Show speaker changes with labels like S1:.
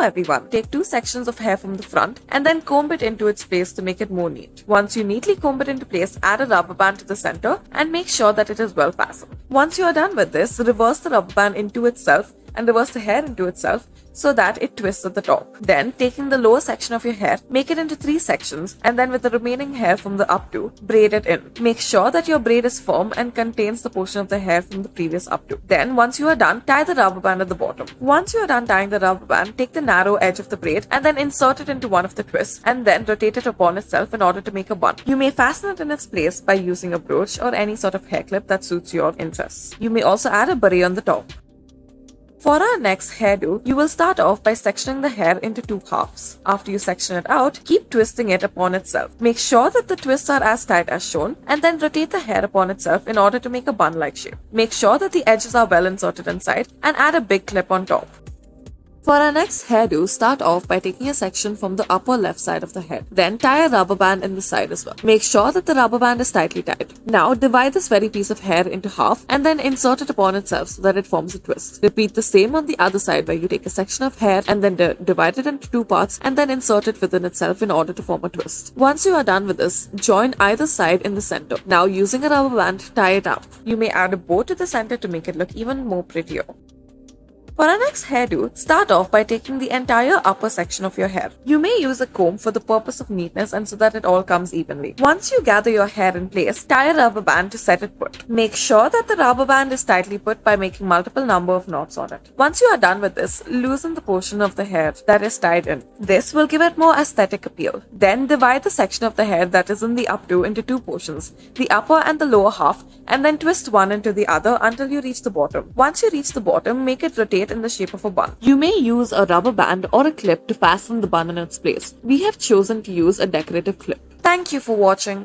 S1: everyone, take 2 sections of hair from the front and then comb it into its place to make it more neat. Once you neatly comb it into place, add a rubber band to the center and make sure that it is well fastened. Once you are done with this, reverse the rubber band into itself and reverse the hair into itself so that it twists at the top. Then, taking the lower section of your hair, make it into 3 sections and then with the remaining hair from the updo, braid it in. Make sure that your braid is firm and contains the portion of the hair from the previous updo. Then, once you are done, tie the rubber band at the bottom. Once you are done tying the rubber band, take the narrow edge of the braid and then insert it into one of the twists and then rotate it upon itself in order to make a bun. You may fasten it in its place by using a brooch or any sort of hair clip that suits your interests. You may also add a beret on the top. For our next hairdo, you will start off by sectioning the hair into 2 halves. After you section it out, keep twisting it upon itself. Make sure that the twists are as tight as shown and then rotate the hair upon itself in order to make a bun-like shape. Make sure that the edges are well inserted inside and add a big clip on top. For our next hairdo, start off by taking a section from the upper left side of the head. Then tie a rubber band in the side as well. Make sure that the rubber band is tightly tied. Now divide this very piece of hair into half and then insert it upon itself so that it forms a twist. Repeat the same on the other side where you take a section of hair and then divide it into 2 parts and then insert it within itself in order to form a twist. Once you are done with this, join either side in the center. Now using a rubber band, tie it up. You may add a bow to the center to make it look even more prettier. For our next hairdo, start off by taking the entire upper section of your hair. You may use a comb for the purpose of neatness and so that it all comes evenly. Once you gather your hair in place, tie a rubber band to set it put. Make sure that the rubber band is tightly put by making multiple number of knots on it. Once you are done with this, loosen the portion of the hair that is tied in. This will give it more aesthetic appeal. Then divide the section of the hair that is in the updo into 2 portions, the upper and the lower half, and then twist one into the other until you reach the bottom. Once you reach the bottom, make it rotate in the shape of a bun. You may use a rubber band or a clip to fasten the bun in its place. We have chosen to use a decorative clip. Thank you for watching.